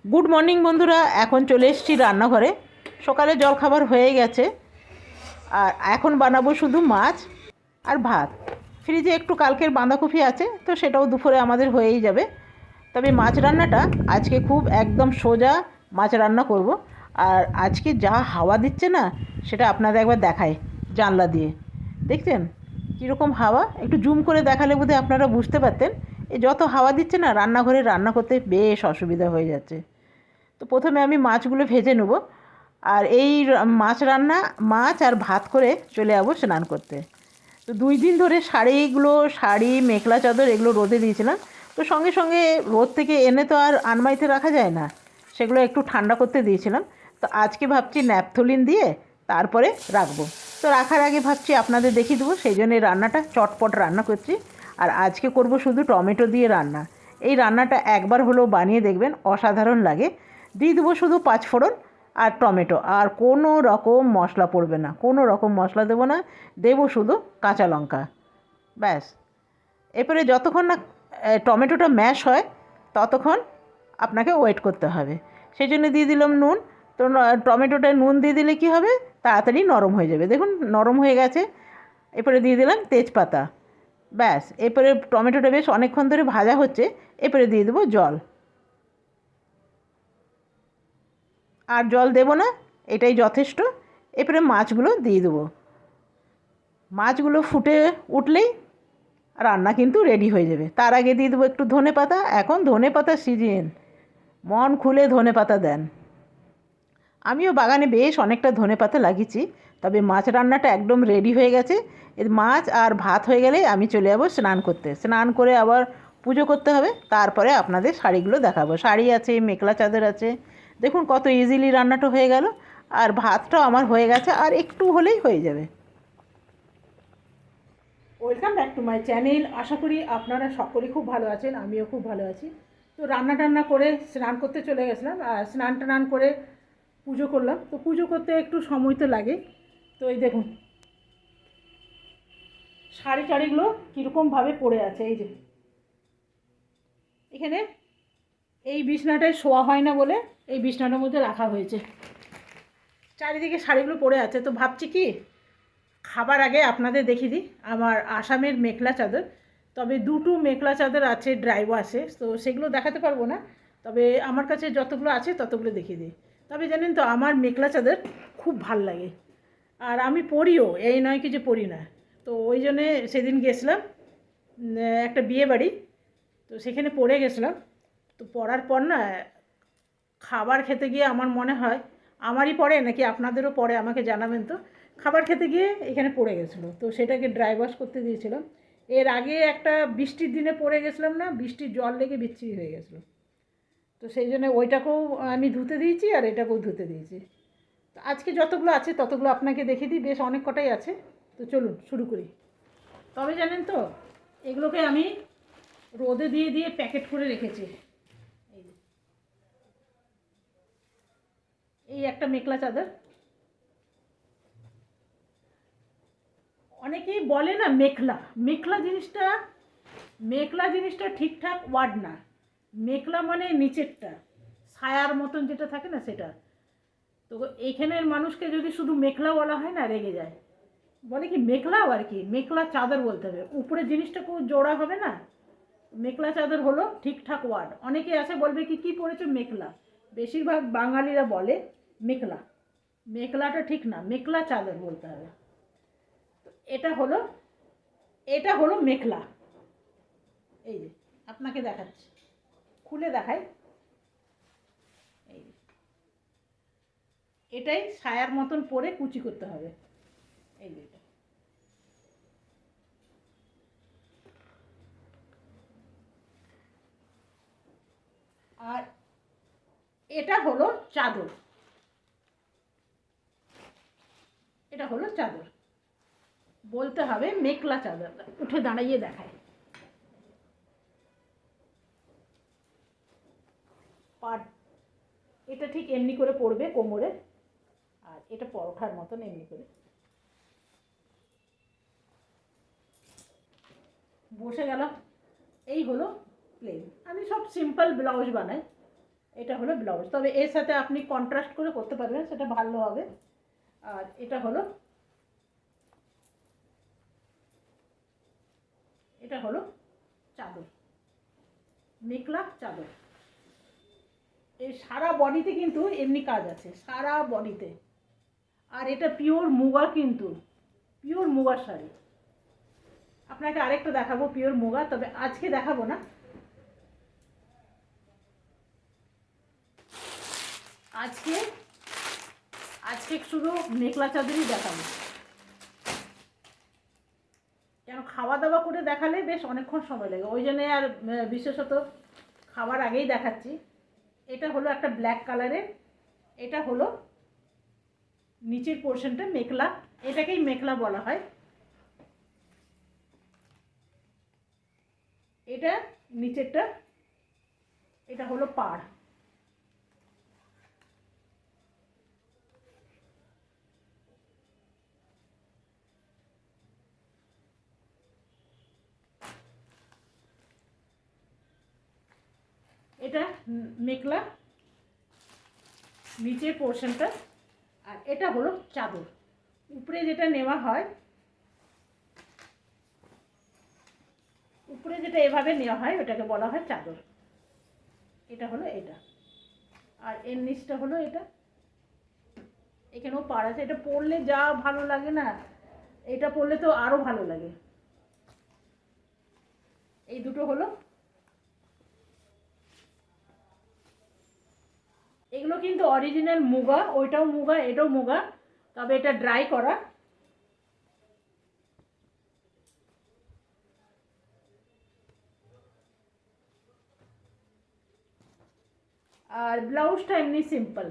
Good morning বন্ধুরা, এখন চলে এসেছি রান্নাঘরে। সকালে জলখাবার হয়ে গেছে আর এখন বানাবো শুধু মাছ আর ভাত। ফ্রিজে একটু কালকের বাঁধাকপি আছে, তো সেটাও দুপুরে আমাদের হয়েই যাবে। তবে মাছ রান্নাটা আজকে খুব একদম সোজা মাছ রান্না করব। আর আজকে যা হাওয়া দিচ্ছে না, সেটা আপনাদের একবার দেখাই। জানলা দিয়ে দেখছেন কীরকম হাওয়া? একটু জুম করে দেখালে বোধহয় আপনারা বুঝতে পারতেন। এই যত হাওয়া দিচ্ছে না, রান্নাঘরে রান্না করতে বেশ অসুবিধা হয়ে যাচ্ছে। তো প্রথমে আমি মাছগুলো ভেজে নেব। আর এই মাছ রান্না, মাছ আর ভাত করে চলে যাবো স্নান করতে। তো 2 দিন ধরে শাড়ি মেখলা চাদর এগুলো রোদে দিয়েছিলাম। তো সঙ্গে সঙ্গে রোদ থেকে এনে তো আর আনবাইতে রাখা যায় না, সেগুলো একটু ঠান্ডা করতে দিয়েছিলাম। তো আজকে ভাবছি ন্যাপথলিন দিয়ে তারপরে রাখবো। তো রাখার আগে ভাবছি আপনাদের দেখিয়ে দেবো, সেই জন্য এই রান্নাটা চটপট রান্না করছি। আর আজকে করব শুধু টমেটো দিয়ে রান্না। এই রান্নাটা একবার হলেও বানিয়ে দেখবেন, অসাধারণ লাগে। দিয়ে দেবো শুধু পাঁচফোড়ন আর টমেটো, আর কোনো রকম মশলা পড়বে না, কোনো রকম মশলা দেবো না। দেবো শুধু কাঁচা লঙ্কা, ব্যাস। এরপরে যতক্ষণ না টমেটোটা ম্যাশ হয়, ততক্ষণ আপনাকে ওয়েট করতে হবে। সেই জন্য দিয়ে দিলাম নুন। তো টমেটোটায় নুন দিয়ে দিলে কী হবে, তাড়াতাড়ি নরম হয়ে যাবে। দেখুন নরম হয়ে গেছে। এরপরে দিয়ে দিলাম তেজপাতা, ব্যাস। এরপরে টমেটোটা বেশ অনেকক্ষণ ধরে ভাজা হচ্ছে, এরপরে দিয়ে দেবো জল। আর জল দেব না, এটাই যথেষ্ট। এরপরে মাছগুলো দিয়ে দেবো। মাছগুলো ফুটে উঠলেই রান্না কিন্তু রেডি হয়ে যাবে। তার আগে দিয়ে দেবো একটু ধনেপাতা। এখন ধনেপাতার সিজন, মন খুলে ধনেপাতা দেন। আমিও বাগানে বেশ অনেকটা ধনেপাতা লাগিয়েছি। তবে মাছ রান্নাটা একদম রেডি হয়ে গেছে। এর মাছ আর ভাত হয়ে গেলে আমি চলে যাবো স্নান করতে। স্নান করে আবার পুজো করতে হবে, তারপরে আপনাদের শাড়িগুলো দেখাবো। শাড়ি আছে, মেখলা চাদর আছে। দেখুন কত ইজিলি রান্নাটা হয়ে গেল। আর ভাতটাও আমার হয়ে গেছে, আর একটু হলেই হয়ে যাবে। Welcome back to my channel. আশা করি আপনারা সকলেই খুব ভালো আছেন, আমিও খুব ভালো আছি। তো রান্না টান্না করে স্নান করতে চলে গেছিলাম, আর স্নান টান করে পুজো করলাম। তো পুজো করতে একটু সময় তো লাগে। তো এই দেখুন শাড়ি টাড়িগুলো কীরকমভাবে পড়ে আছে। এই যে এখানে এই বিছনাটায় শোয়া হয় না বলে এই বিছনাটার মধ্যে রাখা হয়েছে। চারিদিকে শাড়িগুলো পড়ে আছে। তো ভাবছি কি, খাবার আগে আপনাদের দেখিয়ে দিই আমার আসামের মেখলা চাদর। তবে দুটো মেখলা চাদর আছে ড্রাই ওয়াশে, তো সেগুলো দেখাতে পারবো না। তবে আমার কাছে যতগুলো আছে ততগুলো দেখিয়ে দিই। তবে জানেন তো, আমার মেখলা চাদর খুব ভাল লাগে। আর আমি পরিও, এই নয় কি যে পরি না। তো ওই জন্যে সেদিন গেছিলাম একটা বিয়ে বাড়ি, তো সেখানে পরে গেছিলাম। তো পরার পর না, খাবার খেতে গিয়ে আমার মনে হয়, আমারই পড়ে নাকি আপনাদেরও পড়ে আমাকে জানাবেন তো। খাবার খেতে গিয়ে এখানে পড়ে গেছিলো, তো সেটাকে ড্রাই ওয়াশ করতে দিয়েছিলাম। এর আগে একটা বৃষ্টির দিনে পড়ে গেছিলাম না, বৃষ্টির জল লেগে বিচ্ছিরি হয়ে গেছিলো। তো সেই জন্য ওইটাকেও আমি ধুতে দিয়েছি, আর এটাকেও ধুতে দিয়েছি। তো আজকে যতগুলো আছে ততগুলো আপনাকে দেখিয়ে দিই, বেশ অনেক কটাই আছে। তো চলুন শুরু করি। তবে জানেন তো, এগুলোকে আমি রোদে দিয়ে দিয়ে প্যাকেট করে রেখেছি। এই একটা মেখলা চাদর। অনেকেই বলে না মেখলা, মেখলা জিনিসটা, মেখলা জিনিসটা ঠিকঠাক ওয়ার্ড না। মেখলা মানে নিচেরটা, ছায়ার মতন যেটা থাকে না সেটা। তো এইখানের মানুষকে যদি শুধু মেখলা বলা হয় না, রেগে যায়। বলে কি মেখলাও, আর কি মেখলা চাদর বলতে হবে, উপরে জিনিসটা খুব জোড়া হবে না। মেখলা চাদর হলো ঠিকঠাক ওয়ার্ড। অনেকে আছে বলবে কি কী পরেছো মেখলা, বেশিরভাগ বাঙালিরা বলে মেখলা। মেখলাটা ঠিক না, মেখলা চাদর বলতে হবে। এটা হলো, এটা হলো মেখলা। এই যে আপনাকে দেখাচ্ছি, খুলে দেখাই। এই এটাই ছায়ার মতন পরে কুচি করতে হবে। এই যে আর এটা হলো চাদর, এটা হলো চাদর। বলতে হবে মেখলা চাদর। উঠে দাঁড়িয়ে দেখায়। পাট, এটা ঠিক এমনি করে পড়বে কোমরে, আর এটা পরোঠার মতন এমনি করে বসে গেল। এই হলো প্লেন। আমি সব সিম্পল ব্লাউজ বানাই। এটা হলো ব্লাউজ, তবে এর সাথে আপনি কন্ট্রাস্ট করে করতে পারবেন, সেটা ভালো হবে। আর এটা হলো চাদর, মেখলা চাদর। এই সারা বডিতে কিন্তু এমনি কাজ আছে, সারা বডিতে। আর এটা পিওর মুগা, কিন্তু পিওর মুগার শাড়ি। আপনাকে আরেকটা দেখাবো পিওর মুগা, তবে আজকে দেখাবো না। আজকে আজকে শুধু মেখলা চাদরই দেখাবো, কেন খাওয়া দাওয়া করে দেখালে বেশ অনেকক্ষণ সময় লাগে, ওই জন্যে আর বিশেষত খাওয়ার আগেই দেখাচ্ছি। এটা হলো একটা ব্ল্যাক কালারের, এটা হলো নিচের পোর্শনটা মেখলা, এটাকেই মেখলা বলা হয়। এটা নিচেরটা, এটা হলো পাড়। এটা মেখলা নিচের পোর্শনটা, আর এটা হলো চাদর। উপরে যেটা নেওয়া হয়, উপরে যেটা এভাবে নেওয়া হয় ওটাকে বলা হয় চাদর। এটা হলো এটা, আর এর নিচটা হলো এটা। এখানেও পাড় আছে, এটা পরলে যা ভালো লাগে না, এটা পরলে তো আরও ভালো লাগে। এই দুটো হলো, এগুলো কিন্তু অরিজিনাল মুগা, ওইটাও মুগা এটাও মুগা, তবে এটা ড্রাই করা। আর ব্লাউজটা এমনি সিম্পল।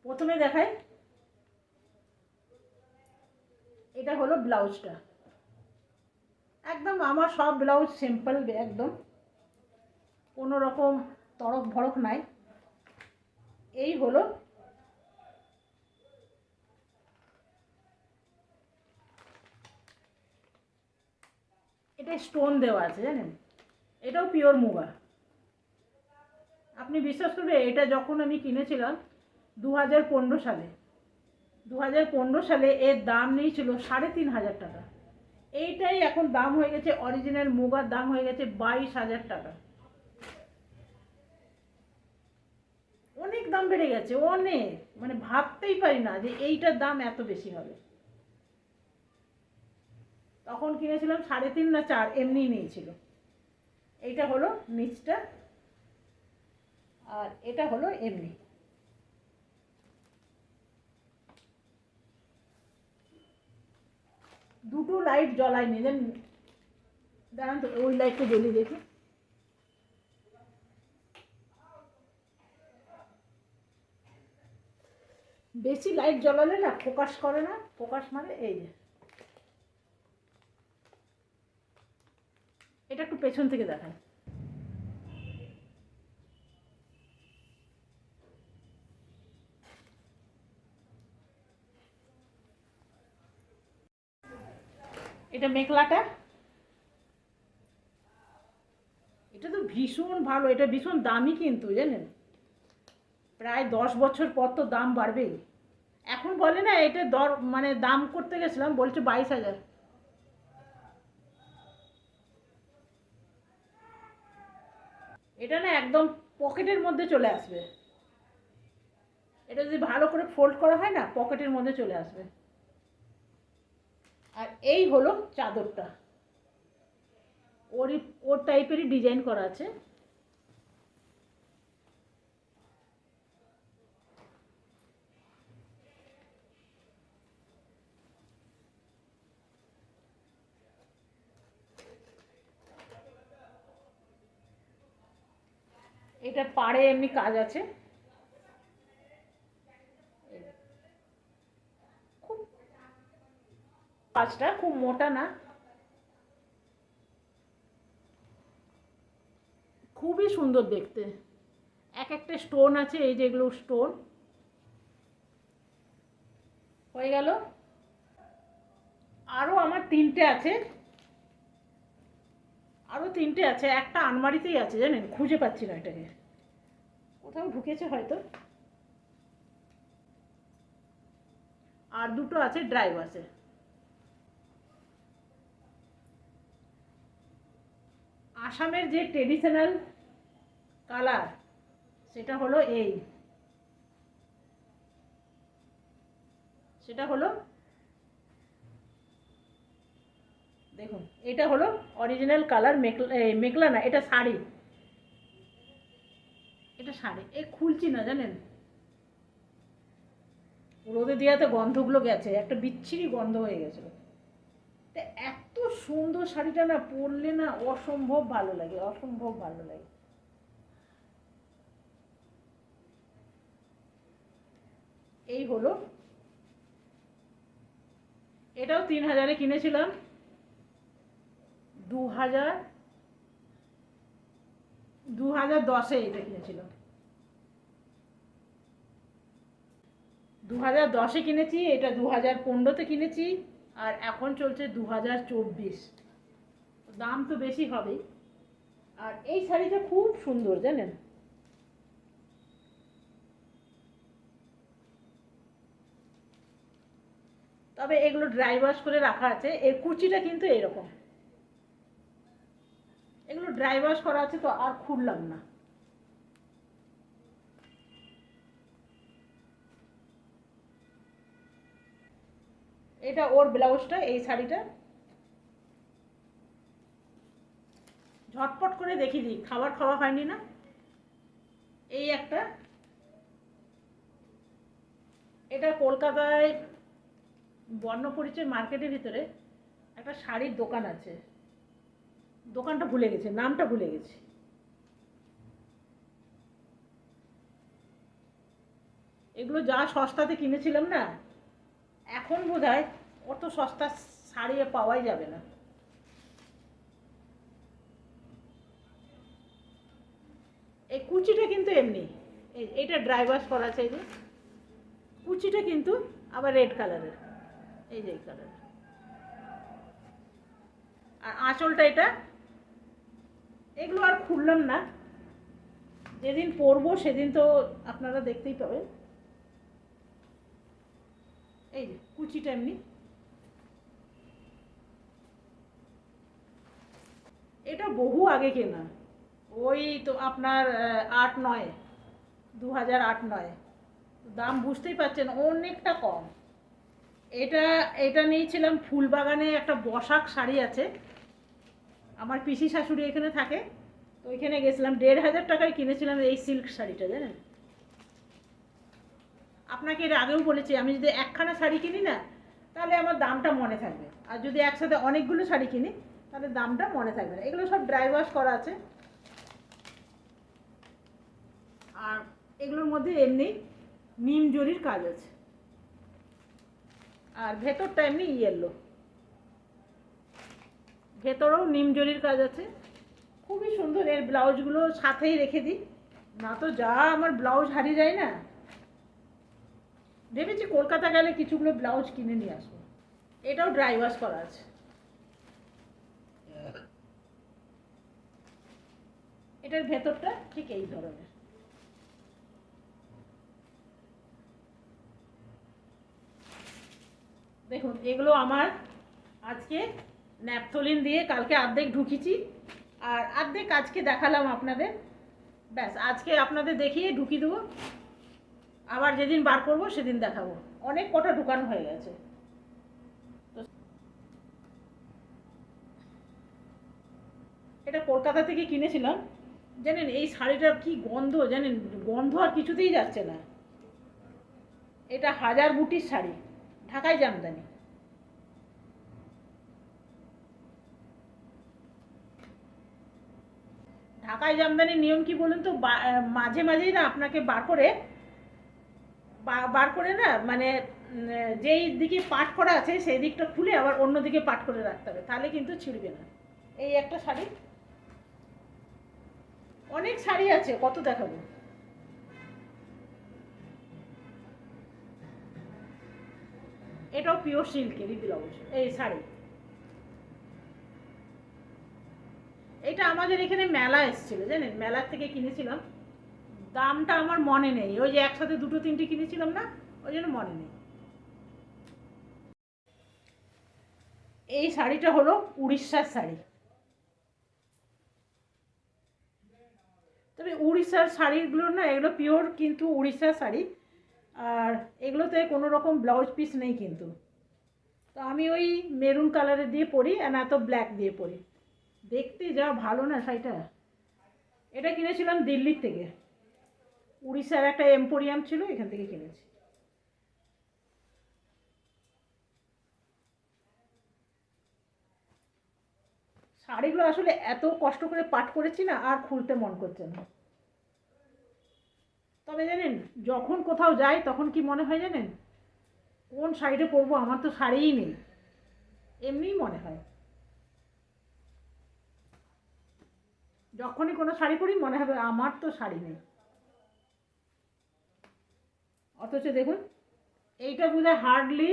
প্রথমে দেখাই, এটা হলো ব্লাউজটা। একদম আমার সব ব্লাউজ সিম্পল, একদম কোনো রকম তড়ক ভড়ক নাই। এই হলো এটা স্টোন দেওয়া আছে জানেন, এটাও পিওর মুগা। আপনি বিশ্বাস করবেন, এটা যখন আমি কিনেছিলাম 2015 সালে, 2015 সালে এর দাম নিয়েছিল 3,500 টাকা। এইটাই এখন দাম হয়ে গেছে, অরিজিনাল মুগার দাম হয়ে গেছে 22,000 টাকা। অনেক দাম বেড়ে গেছে, অনেক, মানে ভাবতেই পারি না যে এইটার দাম এত বেশি হবে। তখন কিনেছিলাম 3.5 না 4, এমনি নিয়েছিল। এইটা হলো নিচটা, আর এটা হলো এমনি। দুটো লাইট জ্বলায়নি জানেন, দাঁড়ান তো ওই লাইটটা জ্বলিয়ে দেখি। বেশি লাইট জ্বলালে না ফোকাস করে না, ফোকাস মানে এই যে, এটা একটু পেছন থেকে দেখায়। এটা মেখলাটা, এটা তো ভীষণ ভালো, এটা ভীষণ দামি কিন্তু জানেন, প্রায় 10 বছর পর তো দাম বাড়বেই। এখন বলে না এটা দর, মানে দাম করতে গেছিলাম বলছে 22,000। এটা না একদম পকেটের মধ্যে চলে আসবে, এটা যদি ভালো করে ফোল্ড করা হয় না পকেটের মধ্যে চলে আসবে। আর এই হলো চাদরটা, ওর টাইপেরই ডিজাইন করা আছে। এটা পাড়ে এমনি কাজ আছে, খুব কাজটা খুব মোটা না, খুবই সুন্দর দেখতে। এক একটা স্টোন আছে, এই যেগুলো স্টোন। হয়ে গেল, আরও আমার 3টে আছে, আরও তিনটে আছে, একটা আলমারিতেই আছে জানেন, খুঁজে পাচ্ছি না এটাকে, কোথাও ঢুকেছে হয়তো। আর দুটো আছে ড্রাই ওয়াশে। আসামের যে ট্রেডিশনাল কালার সেটা হলো এই, সেটা হলো দেখুন, এটা হলো অরিজিনাল কালার। মেঘলা না, এটা শাড়ি, এটা শাড়ি। এ খুলছি না জানেন, রোদে দেওয়াতে গন্ধগুলো গেছে, একটা বিচ্ছিরি গন্ধ হয়ে গেছিলো। এত সুন্দর শাড়িটা না, পরলে না অসম্ভব ভালো লাগে, অসম্ভব ভালো লাগে। এই হলো, এটাও 3000-এ কিনেছিলাম। 2010-এ এটা কিনেছিলাম, 2010-এ কিনেছি, এটা 2015-তে কিনেছি, আর এখন চলছে 2024। দাম তো বেশি হবেই। আর এই শাড়িটা খুব সুন্দর জানেন, তবে এগুলো ড্রাই ওয়াশ করে রাখা আছে। এর কুচিটা কিন্তু এরকম, এগুলো ড্রাই ওয়াশ করা আছে তো আর খুললাম না। এটা ওর ব্লাউজটা, এই শাড়িটা ঝটপট করে দেখিয়ে দিই, খাবার খাওয়া হয়নি না। এই একটা, এটা কলকাতায় বর্ণপরিচয় মার্কেটের ভিতরে একটা শাড়ির দোকান আছে, দোকানটা ভুলে গেছে, নামটা ভুলে গেছি। এগুলো যা সস্তাতে কিনেছিলাম না, এখন বোধহয় অত সস্তা শাড়ি পাওয়াই যাবে না। এই কুচিটা কিন্তু এমনি, এইটা ড্রাই ওয়াশ করা আছে। এই যে কুচিটা কিন্তু আবার রেড কালারের, এই যে এই কালার। আর আঁচলটা এটা, এগুলো আর খুললাম না, যেদিন পরবো সেদিন তো আপনারা দেখতেই পাবেন। এই যে কুচিটা এমনি, এটা বহু আগে কেনা, ওই তো আপনার 8-9, 2008-9। দাম বুঝতেই পারছেন অনেকটা কম। এটা এটা নিয়েছিলাম ফুলবাগানে, একটা বসাক শাড়ি আছে, আমার পিসি শাশুড়ি এখানে থাকে, তো ওইখানে গেছিলাম, 1500 টাকায় কিনেছিলাম এই সিল্ক শাড়িটা জানেন। আপনাকে এর আগেও বলেছি, আমি যদি একখানা শাড়ি কিনি না তাহলে আমার দামটা মনে থাকবে, আর যদি একসাথে অনেকগুলো শাড়ি কিনি তাহলে দামটা মনে থাকবে না। এগুলো সব ড্রাই ওয়াশ করা আছে। আর এগুলোর মধ্যে এমনি নিম জরির কাজ আছে, আর ভেতরটা এমনি ইয়েলো, ভেতরেও নিম জরির কাজ আছে, খুবই সুন্দর। এর ব্লাউজগুলো সাথেই রেখে দিই, না তো যা আমার ব্লাউজ হারিয়ে যায় না। ভেবেছি কলকাতা গেলে কিছুগুলো ব্লাউজ কিনে নিয়ে আসবো। এটাও ড্রাই ওয়াশ করা আছে। এটার ভেতরটা ঠিক এই ধরনের। দেখুন এগুলো আমার আজকে ন্যাপথলিন দিয়ে কালকে অর্ধেক ঢুকিয়েছি, আর অর্ধেক আজকে দেখালাম আপনাদের। ব্যাস আজকে আপনাদের দেখিয়ে ঢুকিয়ে দেবো, আবার যেদিন বার করবো সেদিন দেখাবো। অনেক কটা ঢুকানো হয়ে গেছে। এটা কলকাতা থেকে কিনেছিলাম জানেন। এই শাড়িটার কি গন্ধ জানেন, গন্ধ আর কিছুতেই যাচ্ছে না। এটা 1000 বুটির শাড়ি, ঢাকায় জামদানি। ঢাকায় জামদানির নিয়ম কি বলুন তো, মাঝে মাঝেই না আপনাকে বার করে না, মানে যেই দিকে পাট করা আছে সেই দিকটা খুলে আবার অন্য দিকে পাট করে রাখতে হবে, তাহলে কিন্তু ছিঁড়বে না। এই একটা শাড়ি, অনেক শাড়ি আছে, কত দেখাবো। এটাও পিওর সিল্কেরই ব্লাউজ, এই শাড়ি। আমাদের এখানে মেলা এসেছিলো জানেন, মেলার থেকে কিনেছিলাম। দামটা আমার মনে নেই, ওই যে একসাথে দুটো তিনটে কিনেছিলাম না, ওই জন্য মনে নেই। এই শাড়িটা হলো উড়িষ্যার শাড়ি। তবে উড়িষ্যার শাড়িগুলো না, এগুলো পিওর কিন্তু উড়িষ্যার শাড়ি। আর এগুলোতে কোনো রকম ব্লাউজ পিস নেই কিন্তু। তো আমি ওই মেরুন কালারের দিয়ে পরি, আর না তো ব্ল্যাক দিয়ে পরি। দেখতে যা ভালো না শাড়িটা। এটা কিনেছিলাম দিল্লির থেকে, উড়িষ্যার একটা এম্পোরিয়াম ছিল, এখান থেকে কিনেছি। শাড়িগুলো আসলে এত কষ্ট করে পাট করেছি না, আর খুলতে মন করছে না। তবে জানেন, যখন কোথাও যাই তখন কি মনে হয় জানেন, কোন শাড়িটা পরবো, আমার তো শাড়িই নেই, এমনিই মনে হয়। যখনই কোনো শাড়ি পরি মনে হবে আমার তো শাড়ি নেই। অথচ দেখুন, এইটা বোধহয় হার্ডলি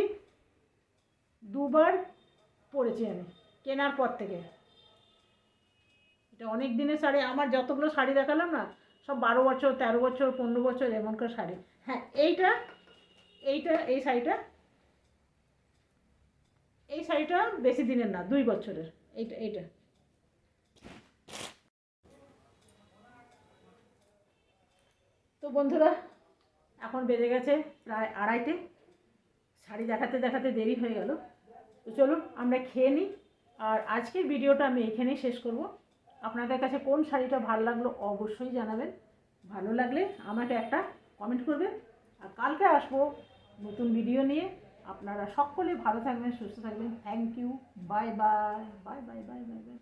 দুবার পরেছি আমি কেনার পর থেকে। এটা অনেক দিনের শাড়ি। আমার যতগুলো শাড়ি দেখালাম না, সব 12 বছর, 13 বছর, 15 বছর এমনকার শাড়ি। হ্যাঁ, এইটা এইটা এই শাড়িটা, এই শাড়িটা বেশি দিনের না, 2 বছরের। এইটা এইটা তো বন্ধুরা, এখন বেজে গেছে প্রায় 2:30। শাড়ি দেখাতে দেখাতে দেরি হয়ে গেল। তো চলুন আমরা খেয়ে নিই। আর আজকের ভিডিওটা আমি এখানেই শেষ করব। আপনাদের কাছে কোন শাড়িটা ভালো লাগলো অবশ্যই জানাবেন। ভালো লাগলে আমাকে একটা কমেন্ট করবেন। আর কালকে আসবো নতুন ভিডিও নিয়ে। আপনারা সকলে ভালো থাকবেন, সুস্থ থাকবেন। Thank you. Bye bye bye bye bye bye by.